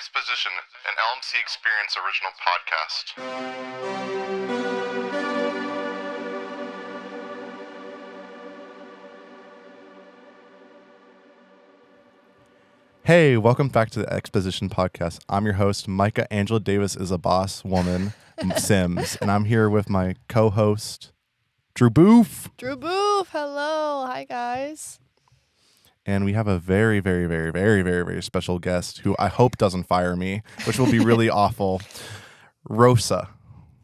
Exposition, an LMC Experience original podcast. Hey, welcome back to the Exposition podcast. I'm your host, Micah. Angela Davis is a boss woman, Sims, and I'm here with my co-host, Drew Booth. Drew Booth, hello. Hi, guys. And we have a very, very, very, very, very, very special guest who I hope doesn't fire me, which will be really awful. Rosa.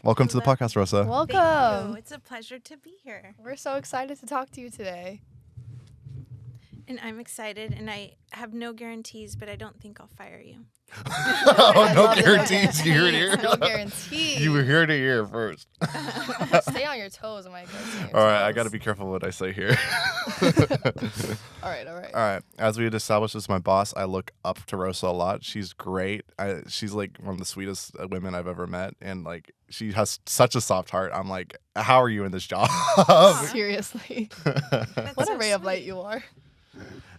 Welcome to the podcast, Rosa. Welcome. Thank you. It's a pleasure to be here. We're so excited to talk to you today. And I'm excited, and I have no guarantees, but I don't think I'll fire you. Oh, no guarantees. You heard it here. No guarantees. You were here to hear first. Stay on your toes, am I going? All right, I got to be careful what I say here. All right. All right. As we had established as my boss, I look up to Rosa a lot. She's great. She's like one of the sweetest women I've ever met. And like, she has such a soft heart. I'm like, how are you in this job? Seriously. That's What so a ray of sweet. light you are.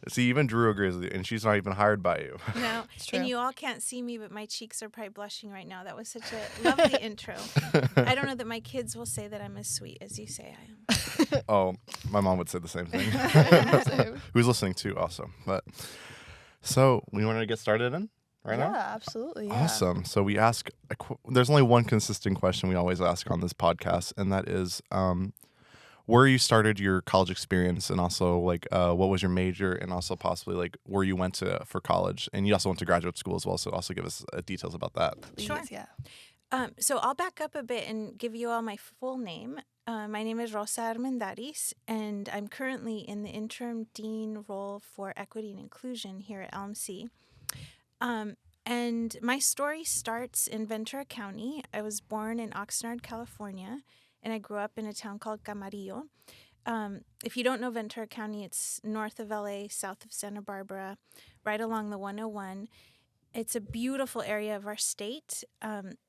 See, even Drew agrees with you. And she's not even hired by you. No, It's true. and you all can't see me, but my cheeks are probably blushing right now. That was such a lovely intro. I don't know that my kids will say that I'm as sweet as you say I am. Oh, my mom would say the same thing. Same. Who's listening too also. But so we want to get started in right now? Yeah, absolutely. Yeah. Awesome. So we ask, there's only one consistent question we always ask on this podcast, and that is where you started your college experience, and also like what was your major, and also possibly like where you went to for college. And you also went to graduate school as well, so also give us details about that. Please, Sure. Yeah. So I'll back up a bit and give you all my full name. My name is Rosa Armendariz, and I'm currently in the interim dean role for equity and inclusion here at LMC. And my story starts in Ventura County. I was born in Oxnard, California, and I grew up in a town called Camarillo. If you don't know Ventura County, it's north of LA, south of Santa Barbara, right along the 101. It's a beautiful area of our state,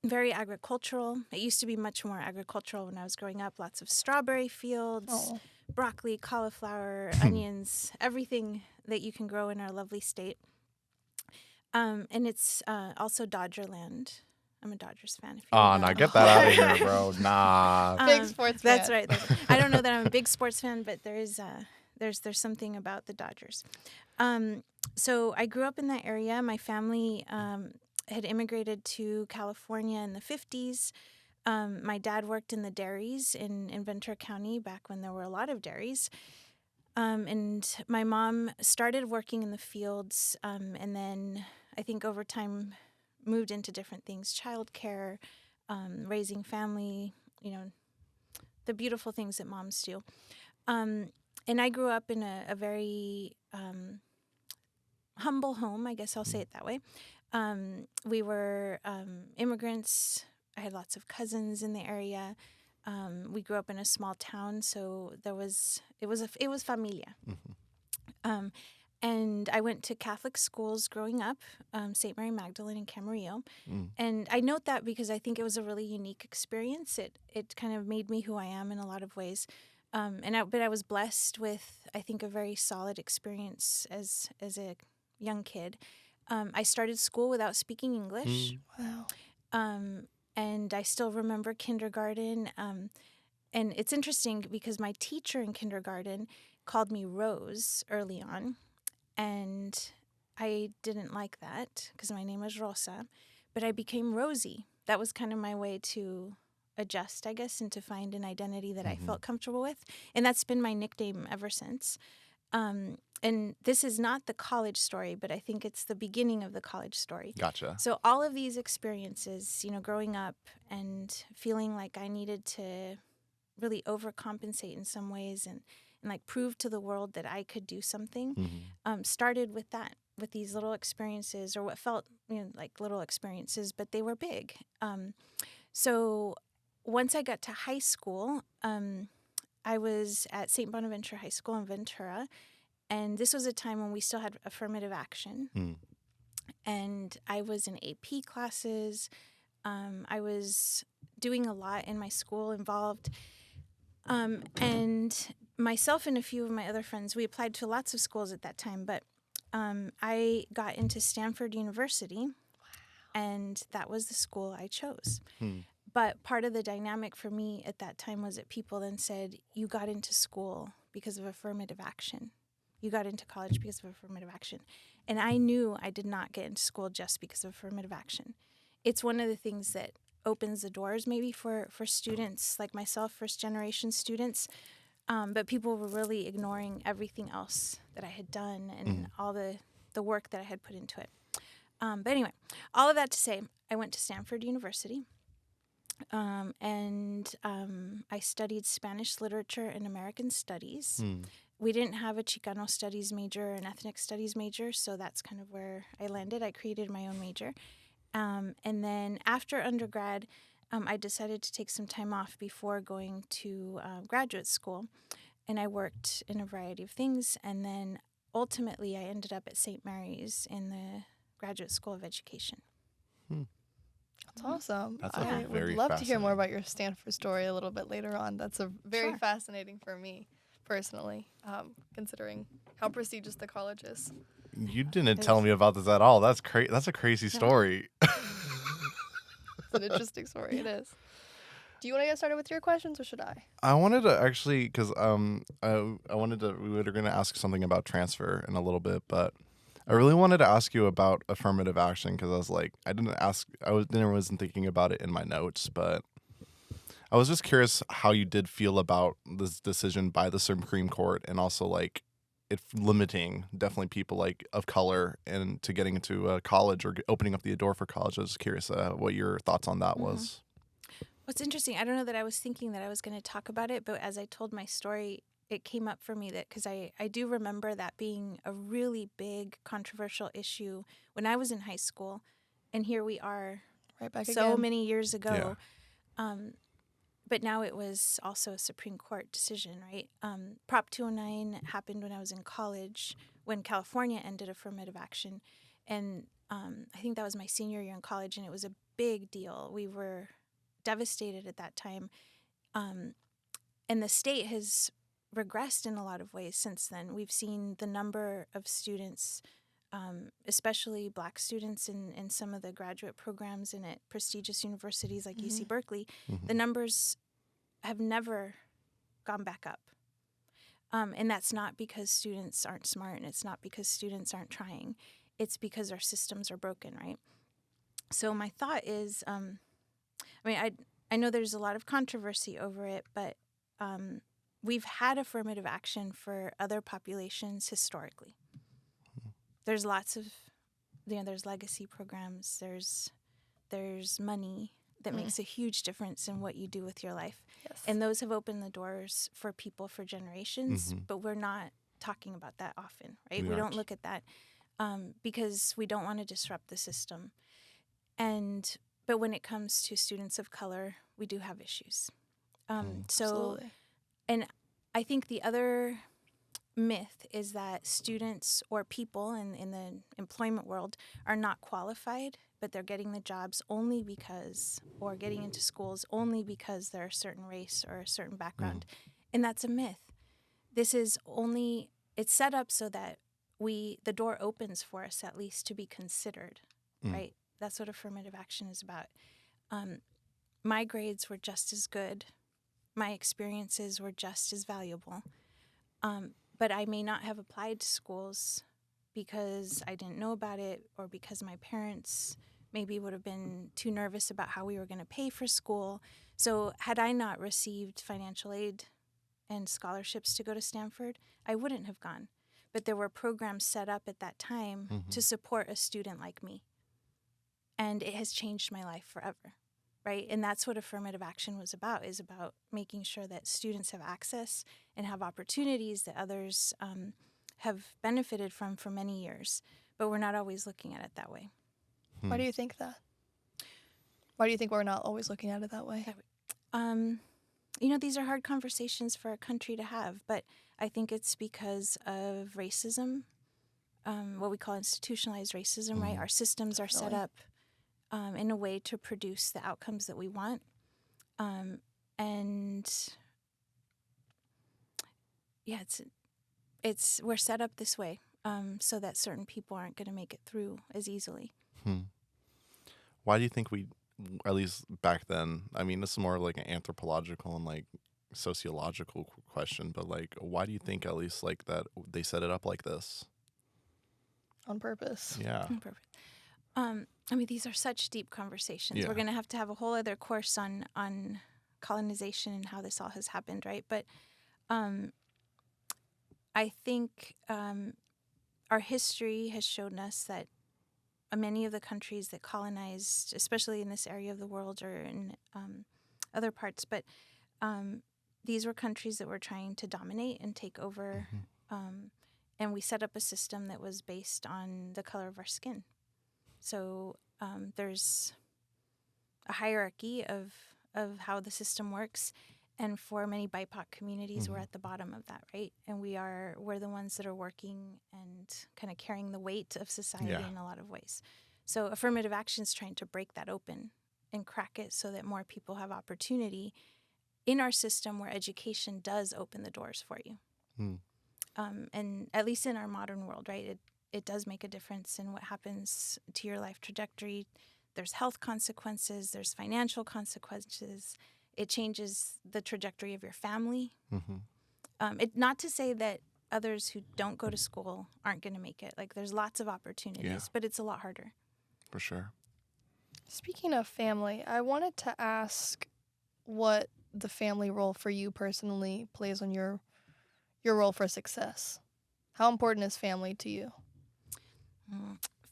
very agricultural. It used to be much more agricultural when I was growing up. Lots of strawberry fields, Oh. broccoli, cauliflower, onions, everything that you can grow in our lovely state. And it's also Dodger land. I'm a Dodgers fan. If you Oh, don't know. nah, get that out of here, bro. Nah. Big sports fan. That's right. I don't know that I'm a big sports fan, but there's something about the Dodgers. So I grew up in that area. My family had immigrated to California in the 50s. My dad worked in the dairies in Ventura County back when there were a lot of dairies. And my mom started working in the fields, and then I think over time moved into different things, childcare, raising family, the beautiful things that moms do. And I grew up in a very humble home, I guess I'll say it that way. We were immigrants. I had lots of cousins in the area. We grew up in a small town, so it was familia. Mm-hmm. And I went to Catholic schools growing up, St. Mary Magdalene in Camarillo. Mm. And I note that because I think it was a really unique experience. It kind of made me who I am in a lot of ways. But I was blessed with, I think, a very solid experience as a young kid. I started school without speaking English. Wow. And I still remember kindergarten. And it's interesting because my teacher in kindergarten called me Rose early on. And I didn't like that because my name is Rosa. But I became Rosie. That was kind of my way to adjust, I guess, and to find an identity that I felt comfortable with. And that's been my nickname ever since. And this is not the college story, but I think it's the beginning of the college story. Gotcha. So all of these experiences, growing up and feeling like I needed to really overcompensate in some ways and like prove to the world that I could do something, started with that, with these little experiences, or what felt like little experiences, but they were big. So once I got to high school, I was at St. Bonaventure High School in Ventura, and this was a time when we still had affirmative action. Mm. And I was in AP classes. I was doing a lot in my school, involved. And myself and a few of my other friends, we applied to lots of schools at that time, but I got into Stanford University. And that was the school I chose. Hmm. But part of the dynamic for me at that time was that people then said, you got into school because of affirmative action. You got into college because of affirmative action. And I knew I did not get into school just because of affirmative action. It's one of the things that opens the doors maybe for students like myself, first generation students. But people were really ignoring everything else that I had done and all the work that I had put into it. But anyway, all of that to say, I went to Stanford University. And I studied Spanish literature and American studies. We didn't have a Chicano studies major, an ethnic studies major, so that's kind of where I landed. I created my own major. And then after undergrad, I decided to take some time off before going to graduate school. And I worked in a variety of things. And then ultimately, I ended up at St. Mary's in the Graduate School of Education. That's awesome. That's I very would love to hear more fascinating. about your Stanford story a little bit later on. That's a very Sure. fascinating for me personally, considering how prestigious the college is. You didn't tell me about this at all. That's That's a crazy story. It's an interesting story. It is. Do you want to get started with your questions, or should I? I wanted to actually, because I wanted to. We were going to ask something about transfer in a little bit, but I really wanted to ask you about affirmative action because I was like, wasn't thinking about it in my notes, but I was just curious how you did feel about this decision by the Supreme Court, and also like it limiting definitely people like of color and to getting into college or opening up the door for college. I was just curious what your thoughts on that was. What's interesting, I don't know that I was thinking that I was going to talk about it, but as I told my story, it came up for me that because I do remember that being a really big controversial issue when I was in high school. And here we are Right back so again. many years ago. But now it was also a Supreme Court decision, right? Prop 209 happened when I was in college, when California ended affirmative action. And I think that was my senior year in college, and it was a big deal. We were devastated at that time. And the state has regressed in a lot of ways since then. We've seen the number of students, especially Black students in some of the graduate programs and at prestigious universities like UC Berkeley, the numbers have never gone back up. And that's not because students aren't smart, and it's not because students aren't trying. It's because our systems are broken, right? So my thought is, I know there's a lot of controversy over it, but we've had affirmative action for other populations historically. There's lots of, there's legacy programs, there's money that makes a huge difference in what you do with your life. Yes. And those have opened the doors for people for generations, but we're not talking about that often, right? We don't look at that because we don't want to disrupt the system. But when it comes to students of color, we do have issues. Absolutely. And I think the other myth is that students or people in the employment world are not qualified, but they're getting the jobs only because, or getting into schools only because they're a certain race or a certain background. And that's a myth. This is only, it's set up so that the door opens for us at least to be considered, right? That's what affirmative action is about. My grades were just as good. My experiences were just as valuable. But I may not have applied to schools because I didn't know about it, or because my parents maybe would have been too nervous about how we were going to pay for school. So had I not received financial aid and scholarships to go to Stanford, I wouldn't have gone. But there were programs set up at that time to support a student like me. And it has changed my life forever, right? And that's what affirmative action was about, is about making sure that students have access and have opportunities that others have benefited from for many years. But we're not always looking at it that way. Why do you think that? Why do you think we're not always looking at it that way? These are hard conversations for a country to have, but I think it's because of racism, what we call institutionalized racism, right? Our systems are set up in a way to produce the outcomes that we want. We're set up this way so that certain people aren't going to make it through as easily. Why do you think we, at least back then, I mean, this is more like an anthropological and like sociological question, but like, why do you think at least like that they set it up like this? On purpose. Yeah. Perfect. I mean, these are such deep conversations. Yeah. We're going to have a whole other course on colonization and how this all has happened, right? But I think our history has shown us that many of the countries that colonized, especially in this area of the world or in other parts, but these were countries that were trying to dominate and take over. And we set up a system that was based on the color of our skin. So there's a hierarchy of how the system works. And for many BIPOC communities, we're at the bottom of that, right? And we're the ones that are working and kind of carrying the weight of society in a lot of ways. So affirmative action is trying to break that open and crack it so that more people have opportunity in our system where education does open the doors for you. And at least in our modern world, right, it does make a difference in what happens to your life trajectory. There's health consequences, there's financial consequences. It changes the trajectory of your family. Not to say that others who don't go to school aren't going to make it. Like, there's lots of opportunities, but it's a lot harder. For sure. Speaking of family, I wanted to ask what the family role for you personally plays on your role for success. How important is family to you?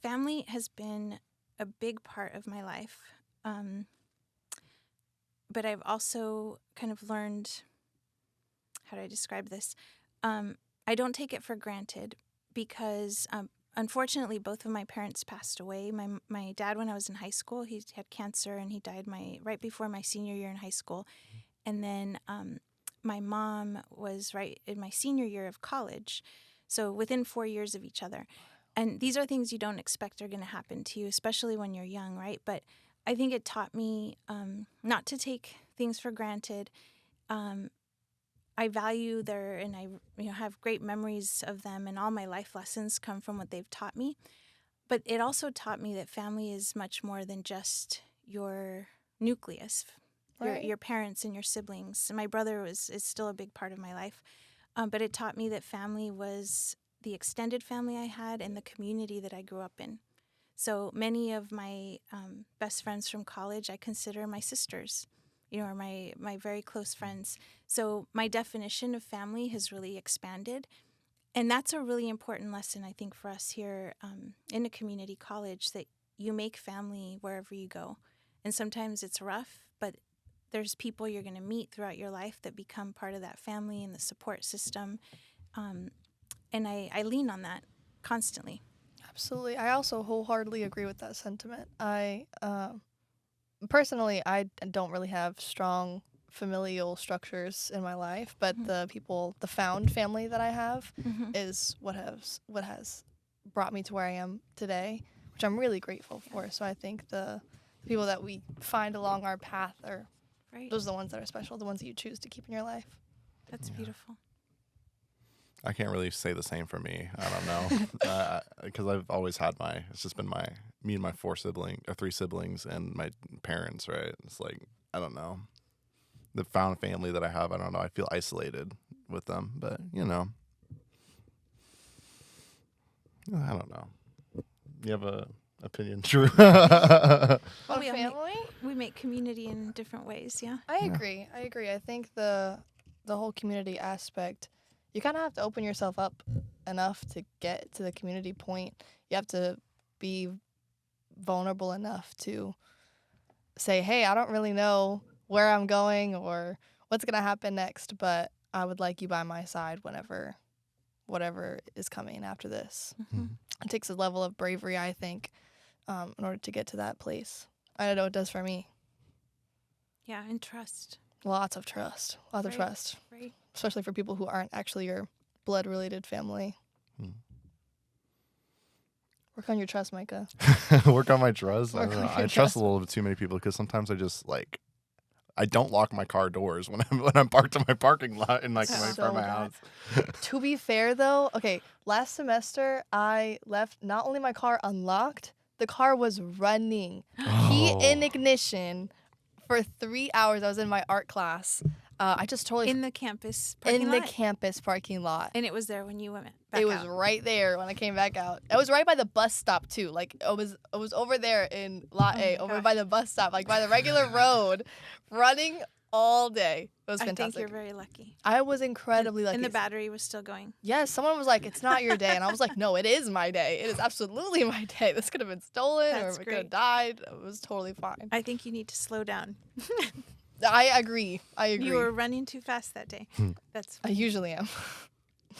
Family has been a big part of my life. But I've also kind of learned, how do I describe this? I don't take it for granted because, unfortunately, both of my parents passed away. My dad, when I was in high school, he had cancer and he died right before my senior year in high school. And then my mom was right in my senior year of college, so within 4 years of each other. And these are things you don't expect are going to happen to you, especially when you're young, right? But I think it taught me not to take things for granted. I value and I have great memories of them, and all my life lessons come from what they've taught me. But it also taught me that family is much more than just your nucleus, your parents and your siblings. And my brother is still a big part of my life. But it taught me that family was the extended family I had and the community that I grew up in. So many of my best friends from college I consider my sisters, or my very close friends. So my definition of family has really expanded. And that's a really important lesson, I think, for us here in a community college, that you make family wherever you go. And sometimes it's rough, but there's people you're going to meet throughout your life that become part of that family and the support system. And I lean on that constantly. Absolutely. I also wholeheartedly agree with that sentiment. Personally, I don't really have strong familial structures in my life, but the found family that I have is what has brought me to where I am today, which I'm really grateful for. So I think the people that we find along our path are those are the ones that are special, the ones that you choose to keep in your life. That's beautiful. I can't really say the same for me. I don't know, because I've always had it's just been me and my 3 siblings and my parents, right? It's like, I don't know, the found family that I have, I don't know, I feel isolated with them, but I don't know. You have a opinion, Drew? On family? We make community in different ways, yeah. I agree. I think the whole community aspect, you kind of have to open yourself up enough to get to the community point. You have to be vulnerable enough to say, hey, I don't really know where I'm going or what's going to happen next, but I would like you by my side whatever is coming after this. It takes a level of bravery, I think, in order to get to that place. I know it does for me. Yeah, and trust. Lots of trust. Right. Especially for people who aren't actually your blood-related family. Work on your trust, Micah. Work on my trust? I Work don't on know. your I trust a little bit too many people because sometimes I just, I don't lock my car doors when I'm parked in my parking lot in front of my house. To be fair, though, okay, last semester I left not only my car unlocked, The car was running. Key in ignition for 3 hours. I was in my art class. I just totally In the campus parking lot? In the campus parking lot. And it was there when you went back It was out. right there when I came back out. It was right by the bus stop too. Like it was over there in Lot Oh A, my over gosh. by the bus stop, like by the regular road, running all day. It was I think fantastic. you're very lucky. I was incredibly lucky. And the battery was still going. Yes, someone was like, "It's not your day," and I was like, "No, it is my day. It is absolutely my day. This could have been stolen, That's or it could have great. died. It was totally fine." I think you need to slow down. I agree. You were running too fast that day. That's I usually am.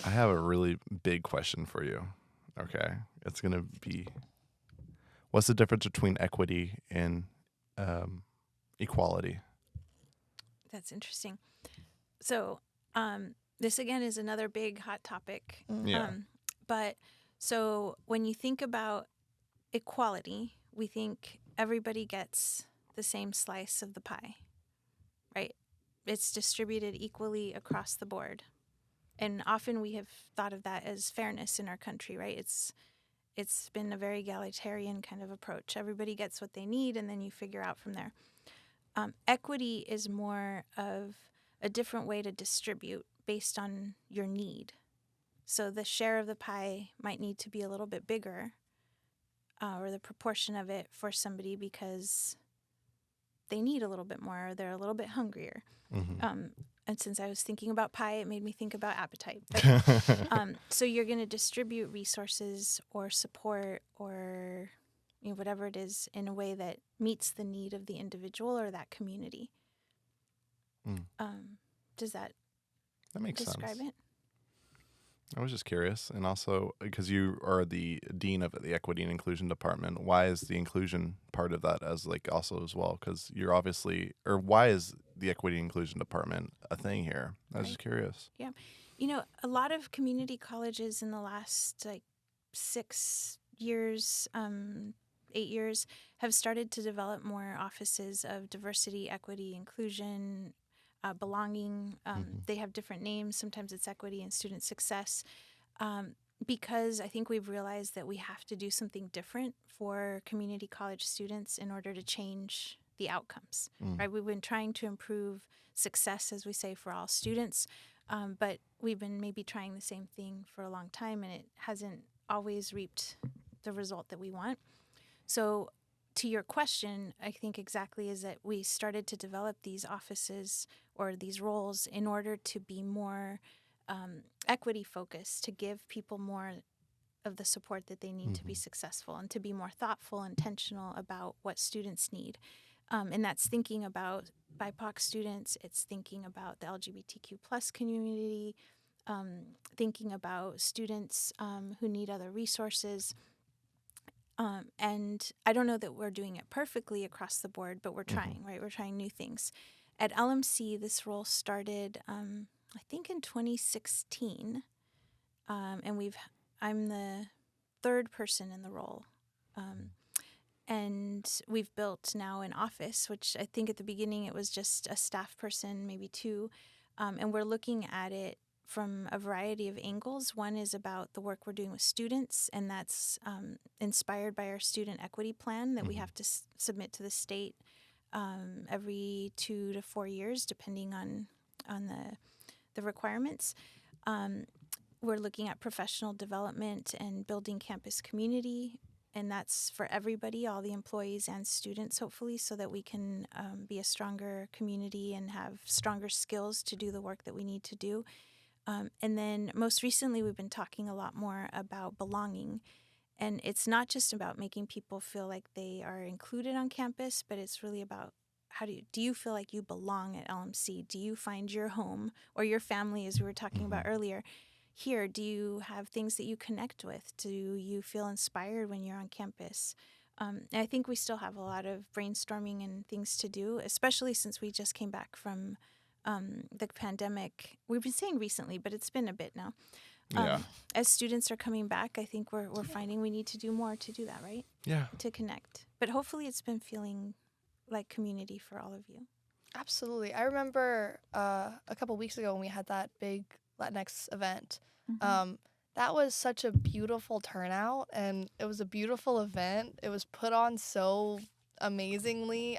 I have a really big question for you. Okay. It's going to be, what's the difference between equity and equality? That's interesting. So, this again is another big hot topic. Yeah. But so when you think about equality, we think everybody gets the same slice of the pie, right? It's distributed equally across the board. And often we have thought of that as fairness in our country, right? It's been a very egalitarian kind of approach. Everybody gets what they need, and then you figure out from there. Equity is more of a different way to distribute based on your need. So the share of the pie might need to be a little bit bigger, or the proportion of it for somebody because they need a little bit more, or they're a little bit hungrier. Mm-hmm. And since I was thinking about pie, it made me think about appetite. But, so you're going to distribute resources or support or whatever it is in a way that meets the need of the individual or that community. Does that makes describe sense. it? I was just curious. And also, because you are the dean of the Equity and Inclusion Department, why is the inclusion part of that as also as well? Because you're obviously, or why is the Equity and Inclusion Department a thing here? I was just curious. Yeah. A lot of community colleges in the last 6 years, 8 years, have started to develop more offices of diversity, equity, inclusion, belonging. They have different names. Sometimes it's equity and student success. Because I think we've realized that we have to do something different for community college students in order to change the outcomes, right? We've been trying to improve success, as we say, for all students, but we've been maybe trying the same thing for a long time, and it hasn't always reaped the result that we want. So to your question, I think exactly is that we started to develop these offices or these roles in order to be more equity focused, to give people more of the support that they need to be successful and to be more thoughtful, intentional about what students need. And that's thinking about BIPOC students. It's thinking about the LGBTQ plus community, thinking about students who need other resources. And I don't know that we're doing it perfectly across the board, but we're trying, right? We're trying new things. At LMC, this role started, I think, in 2016, and I'm the third person in the role. And we've built now an office, which I think at the beginning it was just a staff person, maybe two, and we're looking at it from a variety of angles. One is about the work we're doing with students, and that's inspired by our student equity plan that we have to submit to the state every 2 to 4 years, depending on the requirements. We're looking at professional development and building campus community, and that's for everybody, all the employees and students, hopefully, so that we can be a stronger community and have stronger skills to do the work that we need to do. And then most recently, we've been talking a lot more about belonging. And it's not just about making people feel like they are included on campus, but it's really about do you feel like you belong at LMC? Do you find your home or your family, as we were talking about earlier? Here, do you have things that you connect with? Do you feel inspired when you're on campus? And I think we still have a lot of brainstorming and things to do, especially since we just came back from the pandemic. We've been saying recently, but it's been a bit now. As students are coming back, I think we're finding we need to do more to do that, right? Yeah. To connect. But hopefully it's been feeling like community for all of you. Absolutely. I remember a couple weeks ago when we had that big Latinx event. That was such a beautiful turnout, and it was a beautiful event. It was put on so amazingly.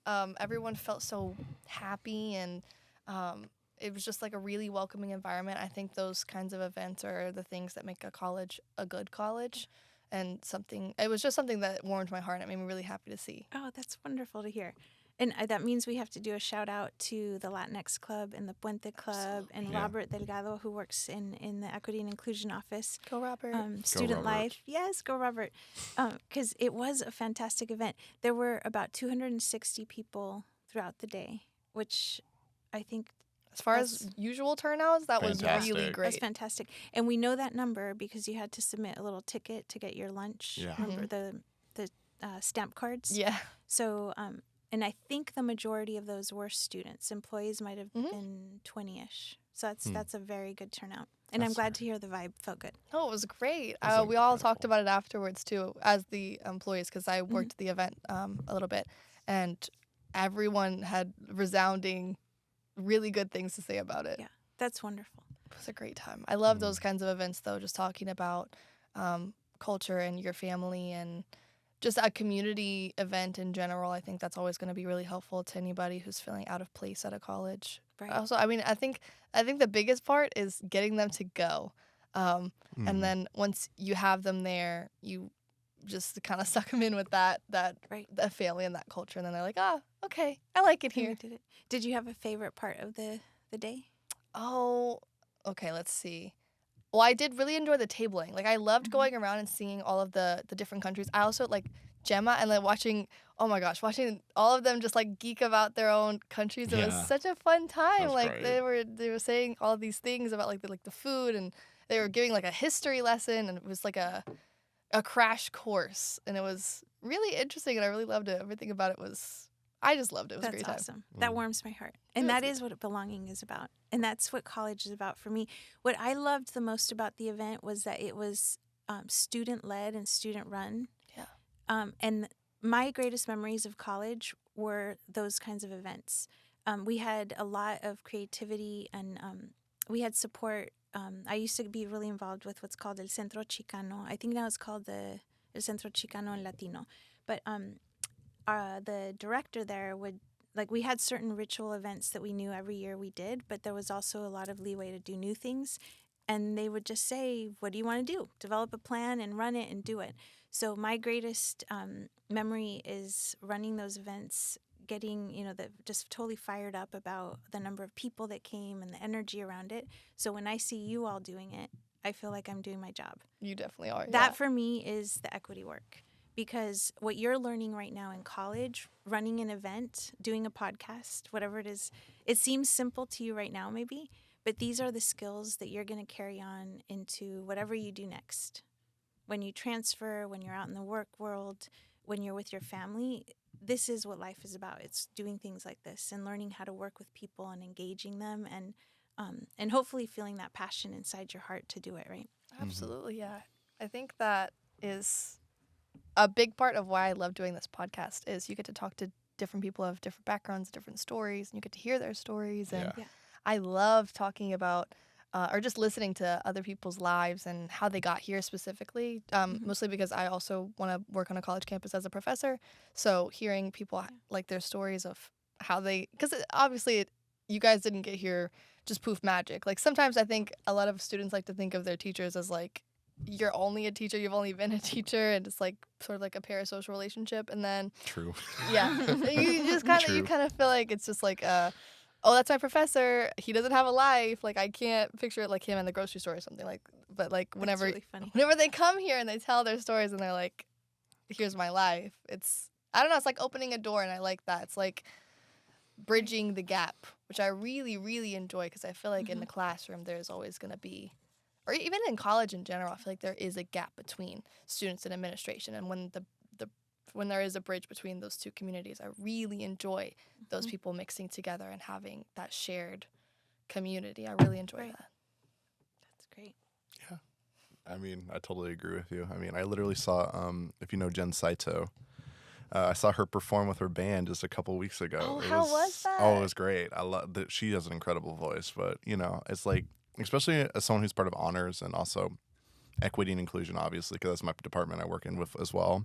Everyone felt so happy, and it was just like a really welcoming environment. I think those kinds of events are the things that make a college a good college, and it was just something that warmed my heart. It made me really happy to see. Oh, that's wonderful to hear. And that means we have to do a shout out to the Latinx Club and the Puente Club and Yeah. Robert Delgado, who works in the Equity and Inclusion Office. Go, Robert. Student Robert. Life. Yes, go Robert. Because it was a fantastic event. There were about 260 people throughout the day, which I think As far as usual turnouts, that was really Fantastic. great. was fantastic. And we know that number because you had to submit a little ticket to get your lunch. Yeah. Remember the stamp cards? Yeah. So, and I think the majority of those were students. Employees might have been 20-ish. So that's a very good turnout. And I'm That's glad to hear the vibe felt good. Oh, it was great. That's We all incredible. talked about it afterwards too, as the employees, because I worked the event a little bit, and everyone had resounding, really good things to say about it. Yeah, that's wonderful. It was a great time. I love those kinds of events, though. Just talking about culture and your family and just a community event in general. I think that's always going to be really helpful to anybody who's feeling out of place at a college. Right. Also, I mean, I think the biggest part is getting them to go, and then once you have them there, you just kind of suck them in with that Right. that family and that culture, and then they're like, okay, I like it And we here. did it. Did you have a favorite part of the day? Oh, okay, let's see. Well, I did really enjoy the tabling. Like, I loved going around and seeing all of the different countries. I also like Gemma and like watching all of them just like geek about their own countries. It was Yeah. such a fun time. was Like great. they were saying all of these things about like the food, and they were giving like a history lesson, and it was like a crash course, and it was really interesting, and I really loved it. Everything about it was I just loved it. It was a That's great time. awesome. That warms my heart. And was that good. is what belonging is about. And that's what college is about for me. What I loved the most about the event was that it was student-led and student-run. Yeah. And my greatest memories of college were those kinds of events. We had a lot of creativity, and we had support. I used to be really involved with what's called El Centro Chicano. I think now it's called the El Centro Chicano en Latino. But the director there we had certain ritual events that we knew every year we did, but there was also a lot of leeway to do new things. And they would just say, what do you want to do? Develop a plan and run it and do it. So my greatest memory is running those events, getting, just totally fired up about the number of people that came and the energy around it. So when I see you all doing it, I feel like I'm doing my job. You definitely are. That for me is the equity work. Because what you're learning right now in college, running an event, doing a podcast, whatever it is, it seems simple to you right now maybe, but these are the skills that you're going to carry on into whatever you do next. When you transfer, when you're out in the work world, when you're with your family, this is what life is about. It's doing things like this and learning how to work with people and engaging them and hopefully feeling that passion inside your heart to do it, right? Absolutely, yeah. I think that is a big part of why I love doing this podcast is you get to talk to different people of different backgrounds, different stories, and you get to hear their stories. And Yeah. I love talking about or just listening to other people's lives and how they got here specifically, mostly because I also want to work on a college campus as a professor. So hearing people like their stories of how they, because obviously you guys didn't get here just poof magic. Like sometimes I think a lot of students like to think of their teachers as like, you're only a teacher, you've only been a teacher, and it's like sort of like a parasocial relationship. And then True. yeah, you just kind of True. feel like it's just like oh, that's my professor, he doesn't have a life, like I can't picture it like him in the grocery store or something. Like, but like whenever That's really funny. whenever they come here and they tell their stories and they're like, here's my life, it's, I don't know, it's like opening a door, and I like that. It's like bridging the gap, which I really, really enjoy, because I feel like in the classroom there's always going to be, or even in college in general, I feel like there is a gap between students and administration. And when there is a bridge between those two communities, I really enjoy those people mixing together and having that shared community. I really enjoy Right. that. That's great. I mean, I totally agree with you. I mean, I literally saw, if you know Jen Saito, I saw her perform with her band just a couple weeks ago. Oh, how was that? Oh, it was great. I love that. She has an incredible voice, but it's like especially as someone who's part of honors and also equity and inclusion, obviously, because that's my department I work in with as well.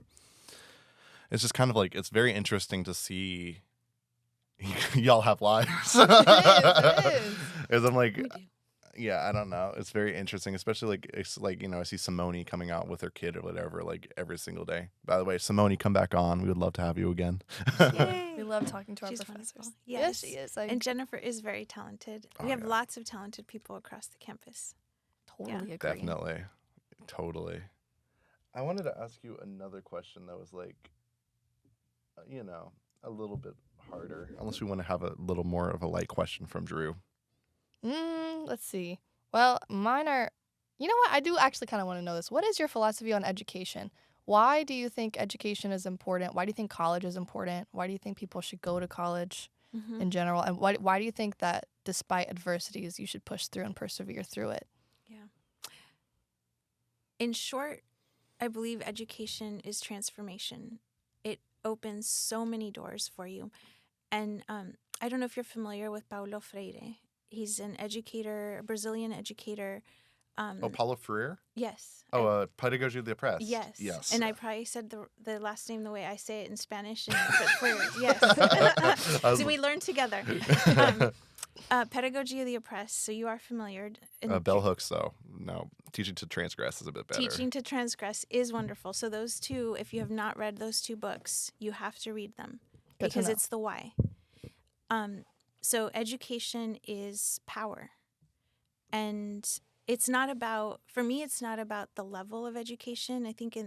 It's just kind of like, it's very interesting to see y'all have lives. It is. As I'm like, We do. yeah, I don't know. It's very interesting, especially like it's like, I see Simone coming out with her kid or whatever, like every single day. By the way, Simone, come back on. We would love to have you again. Yay. We love talking to our She's professors. wonderful. Yeah, Yes. she is. Like, And Jennifer is very talented. Oh, We have yeah. lots of talented people across the campus. totally agree. Definitely. Totally. I wanted to ask you another question that was like, a little bit harder, unless we want to have a little more of a light question from Drew. Let's see. Well, mine are. You know what? I do actually kind of want to know this. What is your philosophy on education? Why do you think education is important? Why do you think college is important? Why do you think people should go to college Mm-hmm. in general? And why do you think that despite adversities, you should push through and persevere through it? In short, I believe education is transformation. It opens so many doors for you. And I don't know if you're familiar with Paulo Freire. He's an educator, a Brazilian educator. Paulo Freire? Yes. Pedagogy of the Oppressed. Yes. Yes. And I probably said the last name the way I say it in Spanish. But yes. So we learned together. Pedagogy of the Oppressed. So you are familiar. Bell hooks, though. No. Teaching to Transgress is a bit better. Teaching to Transgress is wonderful. So those two, if you have not read those two books, you have to read them. Good to Because know. it's the why. So education is power. And it's not about, for me, it's not about the level of education. I think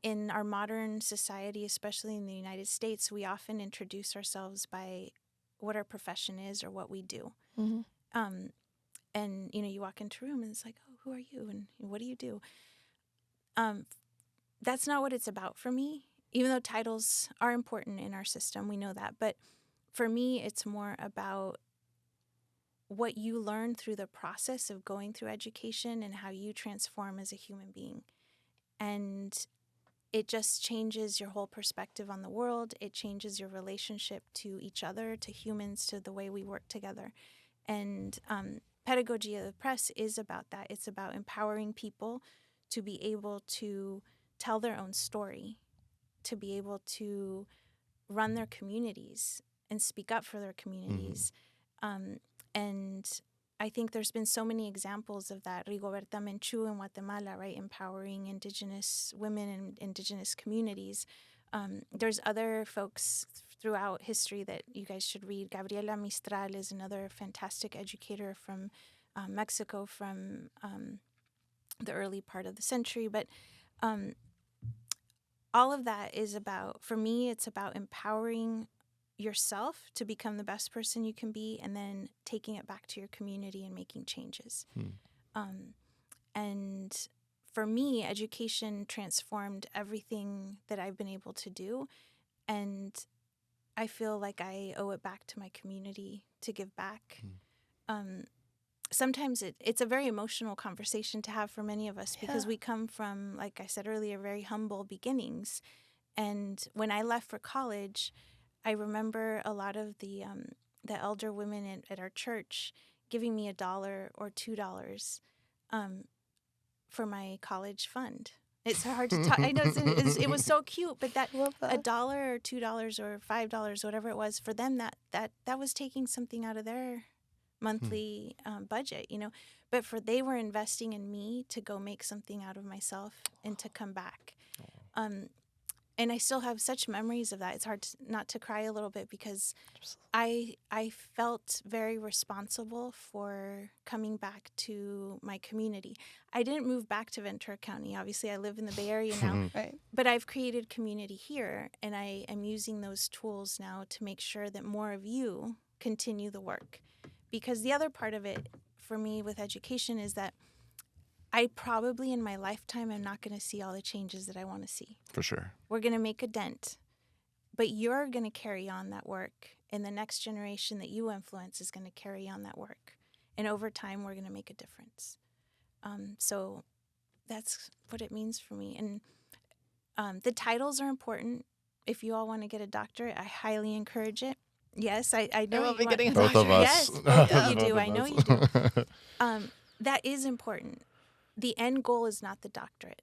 in our modern society, especially in the United States, we often introduce ourselves by what our profession is or what we do. Mm-hmm. And, you walk into a room and it's like, oh, who are you? And what do you do? That's not what it's about for me, even though titles are important in our system. We know that. But for me, it's more about what you learn through the process of going through education and how you transform as a human being. And it just changes your whole perspective on the world. It changes your relationship to each other, to humans, to the way we work together. And Pedagogy of the Press is about that. It's about empowering people to be able to tell their own story, to be able to run their communities and speak up for their communities. And I think there's been so many examples of that. Rigoberta Menchú in Guatemala, right? Empowering indigenous women and indigenous communities. There's other folks throughout history that you guys should read. Gabriela Mistral is another fantastic educator from Mexico from the early part of the century. But all of that is about, for me, it's about empowering yourself to become the best person you can be, and then taking it back to your community and making changes. And for me, education transformed everything that I've been able to do, and I feel like I owe it back to my community to give back. Sometimes it's a very emotional conversation to have for many of us because we come from, like I said earlier, very humble beginnings. And when I left for college, I remember a lot of the elder women at our church giving me $1 or $2 for my college fund. It's hard to talk. I know it was so cute, but that Love that. $1 or $2 or $5, whatever it was, for them that was taking something out of their monthly budget, But they were investing in me to go make something out of myself and to come back. And I still have such memories of that. It's hard not to cry a little bit because I felt very responsible for coming back to my community. I didn't move back to Ventura County. Obviously, I live in the Bay Area now. Right. But I've created community here, and I am using those tools now to make sure that more of you continue the work. Because the other part of it for me with education is that I probably in my lifetime am not going to see all the changes that I want to see. For sure. We're going to make a dent, but you're going to carry on that work, and the next generation that you influence is going to carry on that work. And over time, we're going to make a difference. So that's what it means for me. And the titles are important. If you all want to get a doctorate, I highly encourage it. Yes, I know will you be want- getting a Both of doctorate. us. Yes, both of you Both do. of I know us. you do. That is important. The end goal is not the doctorate,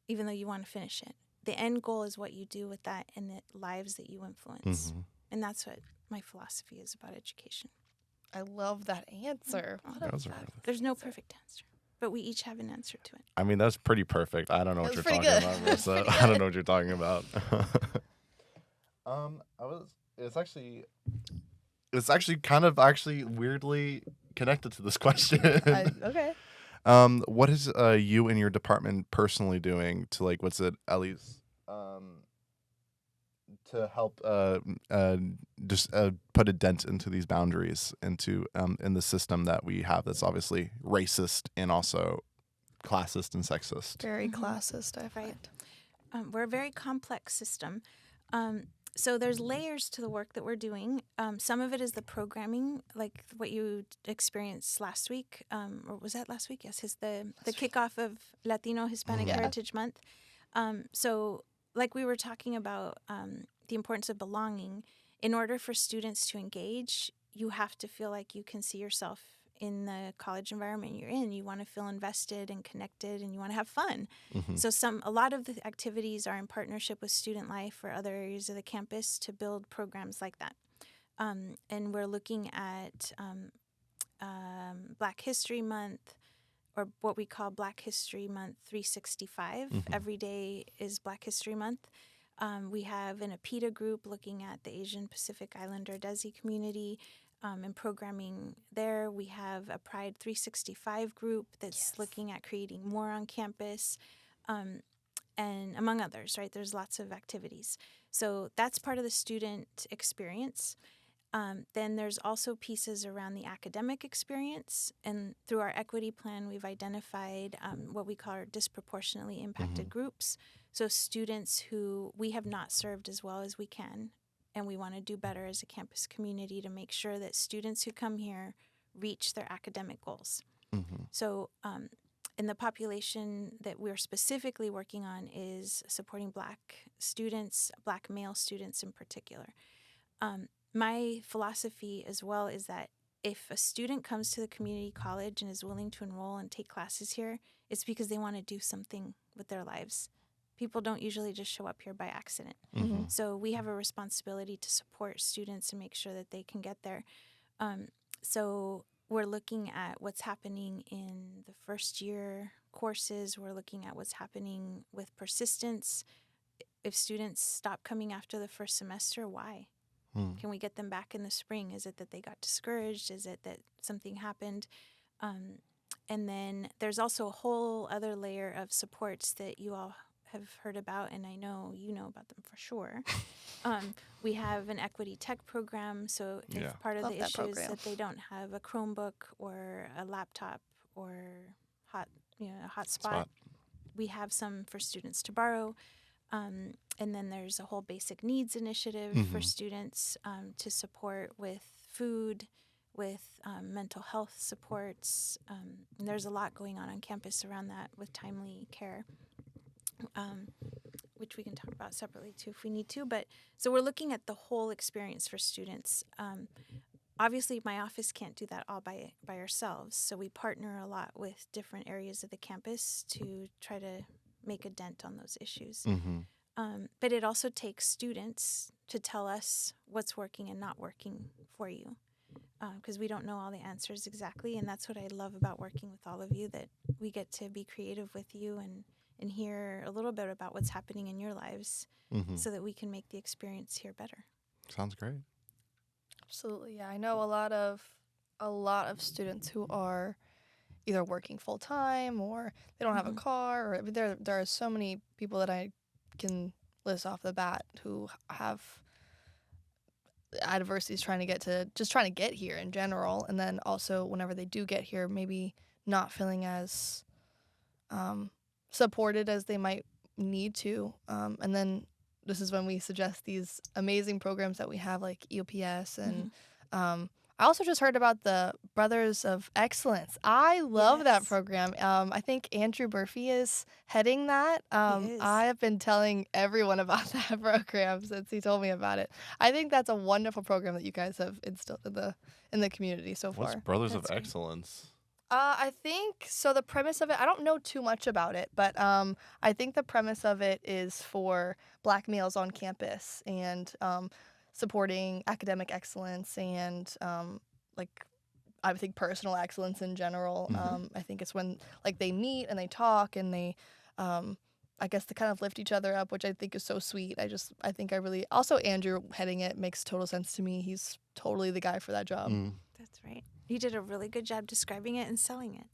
even though you want to finish it. The end goal is what you do with that and the lives that you influence. Mm-hmm. And that's what my philosophy is about education. I love that answer. That was There's no perfect answer, but we each have an answer to it. I mean, that's pretty perfect. I don't know what That you're was talking pretty about, good. Rosa. Pretty I don't good. know what you're talking about. It's actually kind of weirdly connected to this question. Okay. What is you and your department personally doing to what's it at least to help just put a dent into these boundaries into in the system that we have that's obviously racist and also classist and sexist. Very classist, I find. We're a very complex system. So there's layers to the work that we're doing. Some of it is the programming, like what you experienced last week, or was that last week? Yes, the kickoff of Latino Hispanic Yeah. Heritage Month. So like we were talking about the importance of belonging, in order for students to engage, you have to feel like you can see yourself in the college environment you're in. You want to feel invested and connected, and you want to have fun. Mm-hmm. So a lot of the activities are in partnership with Student Life or other areas of the campus to build programs like that. And we're looking at Black History Month, or what we call Black History Month 365. Mm-hmm. Every day is Black History Month. We have an APITA group looking at the Asian Pacific Islander Desi community and programming there. We have a Pride 365 group that's looking at creating more on campus, and among others, right? There's lots of activities. So that's part of the student experience. Then there's also pieces around the academic experience. And through our equity plan, we've identified what we call our disproportionately impacted groups. So students who we have not served as well as we can, and we want to do better as a campus community to make sure that students who come here reach their academic goals. Mm-hmm. So in the population that we're specifically working on is supporting Black students, Black male students in particular. My philosophy as well is that if a student comes to the community college and is willing to enroll and take classes here, it's because they want to do something with their lives. People don't usually just show up here by accident. Mm-hmm. So we have a responsibility to support students and make sure that they can get there. So we're looking at what's happening in the first year courses. We're looking at what's happening with persistence. If students stop coming after the first semester, why? Can we get them back in the spring? Is it that they got discouraged? Is it that something happened? And then there's also a whole other layer of supports that you all have heard about, and I know you know about them for sure. We have an equity tech program, so if part of Love the that issue is program. that they don't have a Chromebook or a laptop or a hotspot, we have some for students to borrow. And then there's a whole basic needs initiative for students to support with food, with mental health supports. And there's a lot going on campus around that with timely care, which we can talk about separately too if we need to. But so we're looking at the whole experience for students. Obviously, my office can't do that all by ourselves, so we partner a lot with different areas of the campus to try to make a dent on those issues. Mm-hmm. But it also takes students to tell us what's working and not working for you, because we don't know all the answers exactly, and that's what I love about working with all of you, that we get to be creative with you and hear a little bit about what's happening in your lives so that we can make the experience here better. Sounds great. Absolutely, yeah. I know a lot of students who are either working full time or they don't have a car, or there are so many people that I can list off the bat who have adversities trying to get here in general, and then also whenever they do get here, maybe not feeling as supported as they might need to, and then this is when we suggest these amazing programs that we have like EOPS and I also just heard about the Brothers of Excellence. I love that program. I think Andrew Murphy is heading that. He is. I have been telling everyone about that program since he told me about it. I think that's a wonderful program that you guys have instilled in the community so far. What's Brothers That's of great. Excellence? I think so. The premise of it, I don't know too much about it, but I think the premise of it is for Black males on campus and supporting academic excellence and like I think personal excellence in general. I think it's when like they meet and they talk and they, I guess, to kind of lift each other up, which I think is so sweet. I think I really also Andrew heading it makes total sense to me. He's totally the guy for that job. That's right. You did a really good job describing it and selling it.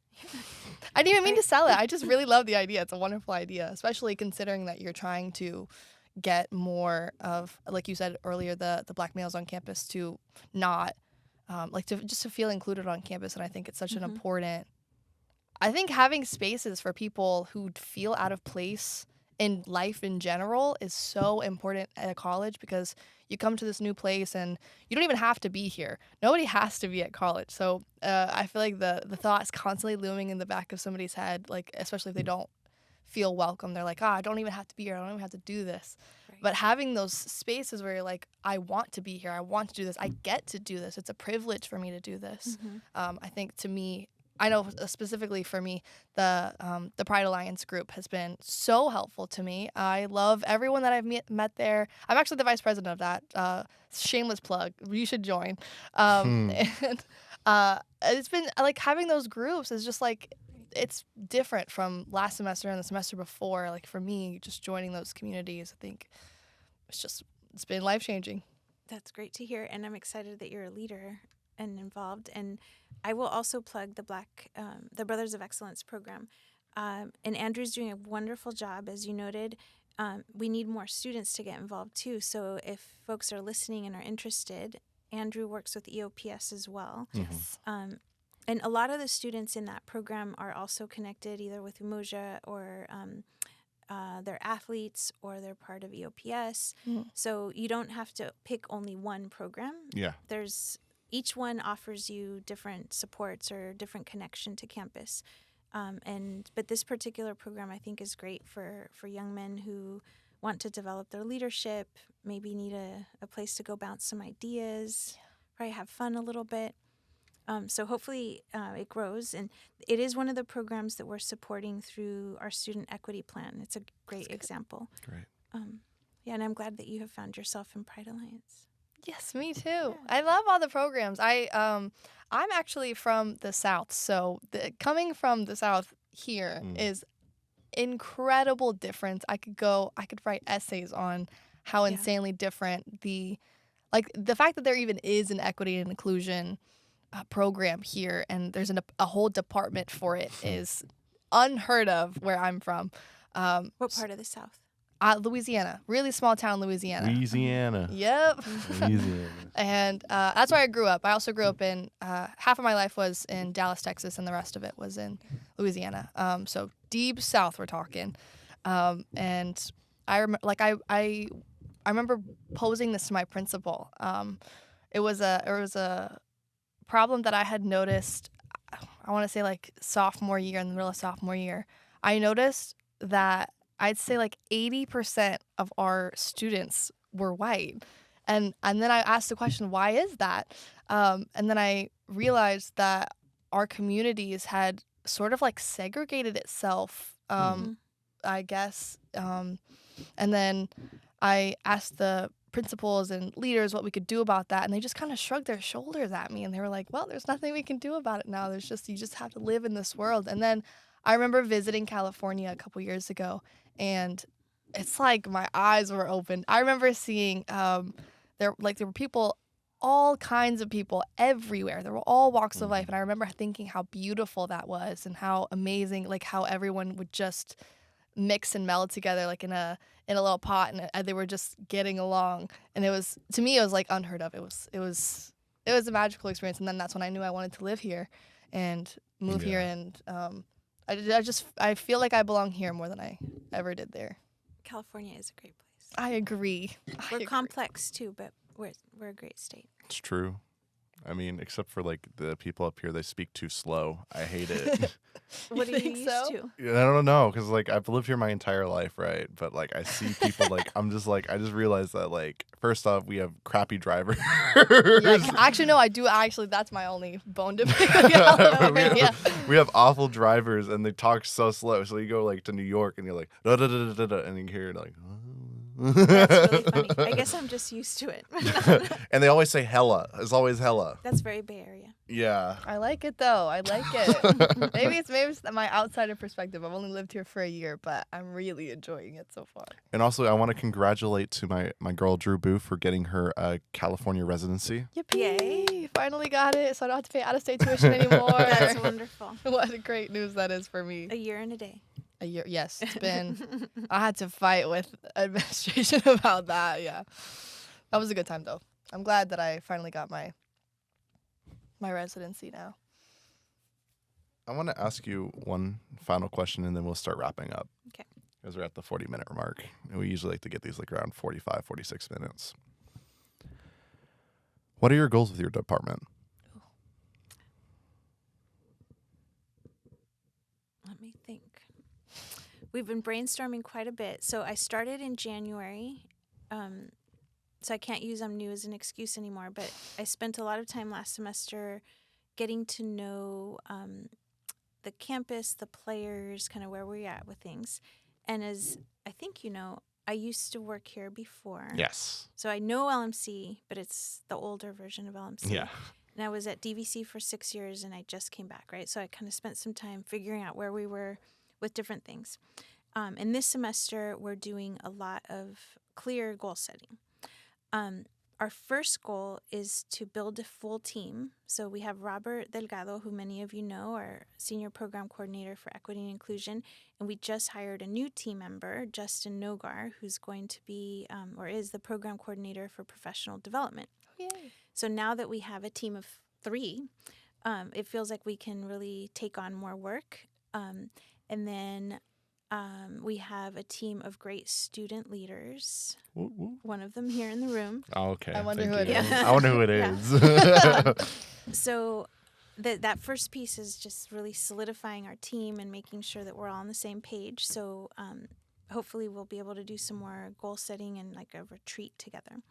I didn't even mean to sell it. I just really love the idea. It's a wonderful idea, especially considering that you're trying to get more of, like you said earlier, the Black males on campus to not, to feel included on campus. And I think it's such an important, I think having spaces for people who feel out of place in life in general is so important at a college because you come to this new place and you don't even have to be here. Nobody has to be at college. So I feel like the thought is constantly looming in the back of somebody's head, like especially if they don't feel welcome. They're like, I don't even have to be here. I don't even have to do this. Right. But having those spaces where you're like, I want to be here. I want to do this. I get to do this. It's a privilege for me to do this. I think to me, I know specifically for me, the Pride Alliance group has been so helpful to me. I love everyone that I've met there. I'm actually the vice president of that. Shameless plug. You should join. And it's been like having those groups is just like, it's different from last semester and the semester before. Like for me, just joining those communities, I think it's been life-changing. That's great to hear. And I'm excited that you're a leader and involved. And I will also plug the Brothers of Excellence program. And Andrew's doing a wonderful job, as you noted. We need more students to get involved too. So if folks are listening and are interested, Andrew works with EOPS as well. Yes. And a lot of the students in that program are also connected either with Umoja or they're athletes or they're part of EOPS. So you don't have to pick only one program. Yeah. Each one offers you different supports or different connection to campus. But this particular program I think is great for young men who want to develop their leadership, maybe need a place to go bounce some ideas, probably have fun a little bit. So hopefully it grows. And it is one of the programs that we're supporting through our student equity plan. It's a great example. Great. And I'm glad that you have found yourself in Pride Alliance. Yes, me too. Yeah. I love all the programs. I'm actually from the South, so coming from the South here is incredible difference. I could write essays on how insanely different the fact that there even is an equity and inclusion program here, and there's a whole department for it is unheard of where I'm from. What part of the South? Louisiana, really small town, Louisiana. Yep. Louisiana. And that's where I grew up. I also grew up in half of my life was in Dallas, Texas, and the rest of it was in Louisiana. So deep South, we're talking. And I remember posing this to my principal. It was a problem that I had noticed. I want to say like sophomore year, in the middle of sophomore year. I noticed that I'd say like 80% of our students were white. And then I asked the question, why is that? And then I realized that our communities had sort of like segregated itself, I guess. And then I asked the principals and leaders what we could do about that. And they just kind of shrugged their shoulders at me. And they were like, well, there's nothing we can do about it now. You just have to live in this world. And then I remember visiting California a couple years ago, and it's like my eyes were opened. I remember seeing there were people, all kinds of people everywhere. There were all walks of life, and I remember thinking how beautiful that was and how amazing, like how everyone would just mix and meld together, like in a little pot, and they were just getting along. And it was, to me, it was like unheard of. It was a magical experience. And then that's when I knew I wanted to live here and move here, and I feel like I belong here more than I ever did there. California is a great place. I agree. We're complex too, but we're a great state. It's true. I mean, except for like the people up here, they speak too slow. I hate it. What are you think used so? to? I don't know, because like I've lived here my entire life, right? But like I see people like I just realized that like first off we have crappy drivers. Actually, no, I do. Actually, that's my only bone to pick. Yeah. We have awful drivers and they talk so slow. So you go like to New York and you're like da da da da da, and you hear like. That's really funny. I guess I'm just used to it. And they always say hella. It's always hella. That's very Bay Area. Yeah. I like it though. I like it. maybe it's my outsider perspective. I've only lived here for a year, but I'm really enjoying it so far. And also, I want to congratulate to my girl Drew Boo for getting her California residency. Yippee! Yay! Finally got it, so I don't have to pay out-of-state tuition anymore. That's wonderful. What great news that is for me. A year and a day. A year, yes, it's been. I had to fight with administration about that. Yeah, that was a good time though. I'm glad that I finally got my residency now. I want to ask you one final question, and then we'll start wrapping up. Okay. Because we're at the 40-minute mark, and we usually like to get these like around 45, 46 minutes. What are your goals with your department? Let me think. We've been brainstorming quite a bit. So I started in January. So I can't use I'm new as an excuse anymore, but I spent a lot of time last semester getting to know the campus, the players, kind of where we're at with things. And as I think you know, I used to work here before. Yes. So I know LMC, but it's the older version of LMC. Yeah. And I was at DVC for 6 years, and I just came back, right? So I kind of spent some time figuring out where we were with different things. And this semester, we're doing a lot of clear goal setting. Our first goal is to build a full team. So we have Robert Delgado, who many of you know, our Senior Program Coordinator for Equity and Inclusion. And we just hired a new team member, Justin Nogar, who's going to be, or is the Program Coordinator for Professional Development. Yay. So now that we have a team of 3, it feels like we can really take on more work. And then we have a team of great student leaders. Woo, woo. One of them here in the room. Oh, okay. I wonder Thank who it you. is. I wonder who it Yeah. is. So that first piece is just really solidifying our team and making sure that we're all on the same page. So hopefully we'll be able to do some more goal setting and like a retreat together.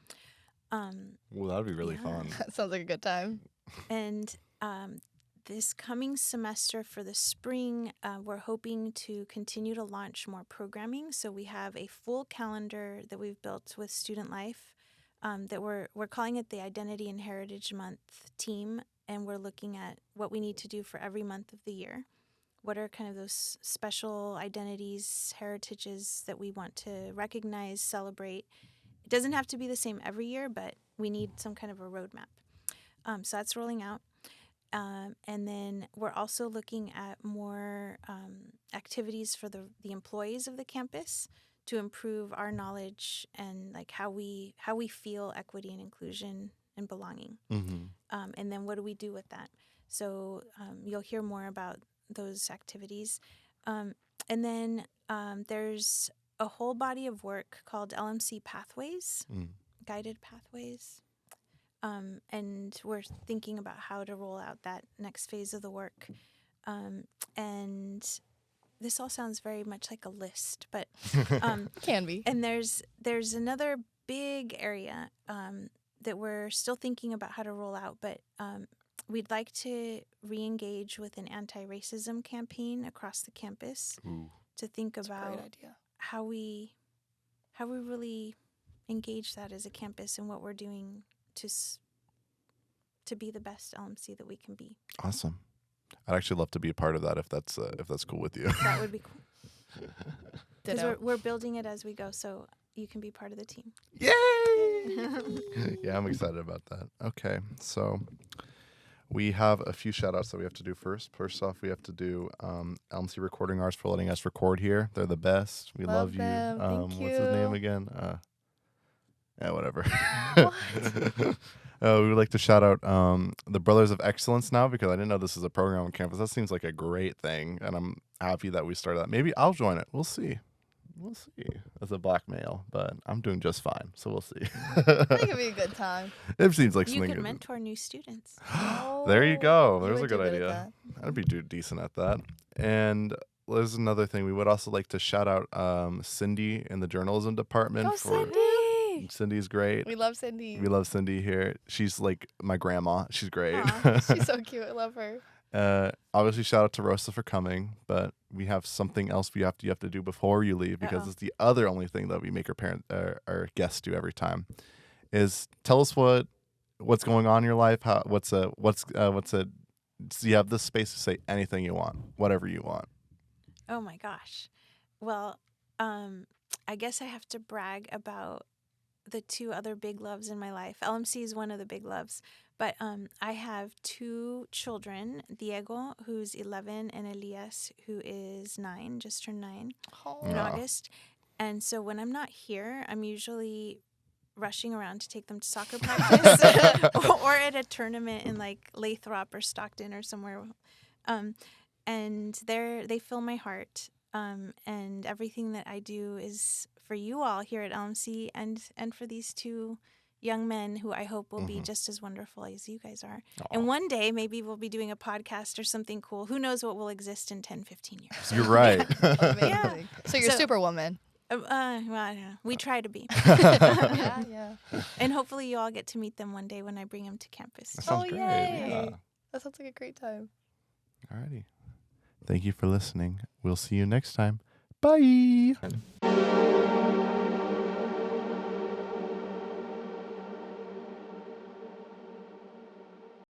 Well, that would be really Yeah. fun. That sounds like a good time. And this coming semester for the spring, we're hoping to continue to launch more programming. So we have a full calendar that we've built with Student Life that we're calling it the Identity and Heritage Month team. And we're looking at what we need to do for every month of the year. What are kind of those special identities, heritages that we want to recognize, celebrate? It doesn't have to be the same every year, but we need some kind of a roadmap. So that's rolling out. And then we're also looking at more activities for the employees of the campus to improve our knowledge and like how we feel equity and inclusion and belonging. Mm-hmm. And then what do we do with that? So you'll hear more about those activities. And then there's a whole body of work called LMC Pathways, Guided Pathways. And we're thinking about how to roll out that next phase of the work. And this all sounds very much like a list, but Can be. and there's another big area that we're still thinking about how to roll out, but we'd like to re-engage with an anti-racism campaign across the campus. Ooh. To think That's a about great idea. how we really engage that as a campus and what we're doing to be the best LMC that we can be. Awesome. I'd actually love to be a part of that if that's cool with you. That would be cool. Because Ditto. we're building it as we go, so you can be part of the team. Yay! Yeah, I'm excited about that. Okay, so we have a few shout outs that we have to do first. First off, we have to do LMC Recording Arts for letting us record here. They're the best. We love you. them. Thank What's his name you. again? Yeah, whatever. What? We would like to shout out the Brothers of Excellence now because I didn't know this is a program on campus. That seems like a great thing, and I'm happy that we started that. Maybe I'll join it. We'll see. We'll see. As a black male, but I'm doing just fine, so we'll see. I think it'd be a good time. It seems like You something. could good. mentor new students. There you go. You There's a would good do good at idea. that. I'd be decent at that. And there's another thing. We would also like to shout out Cindy in the journalism department. Go Cindy! Cindy's great. We love Cindy. We love Cindy here. She's like my grandma. She's great. Aw, she's so cute. I love her. Obviously, shout out to Rosa for coming, but we have something else you have to do before you leave because it's the other only thing that we make our guests do every time. Is tell us what's going on in your life. So you have this space to say anything you want, whatever you want. Oh my gosh. Well, I guess I have to brag about the two other big loves in my life. LMC is one of the big loves, but I have two children, Diego, who's 11, and Elias, who is 9, just turned 9 in August. And so when I'm not here, I'm usually rushing around to take them to soccer practice or at a tournament in like Lathrop or Stockton or somewhere. And they fill my heart. And everything that I do is for you all here at LMC and for these two young men who I hope will be just as wonderful as you guys are. Aww. And one day, maybe we'll be doing a podcast or something cool. Who knows what will exist in 10, 15 years. You're right. Yeah. So you're Superwoman. Well, I don't know. We try to be. Yeah. And hopefully you all get to meet them one day when I bring them to campus. That sounds great. Yay. Yeah. That sounds like a great time. Alrighty. Thank you for listening. We'll see you next time. Bye.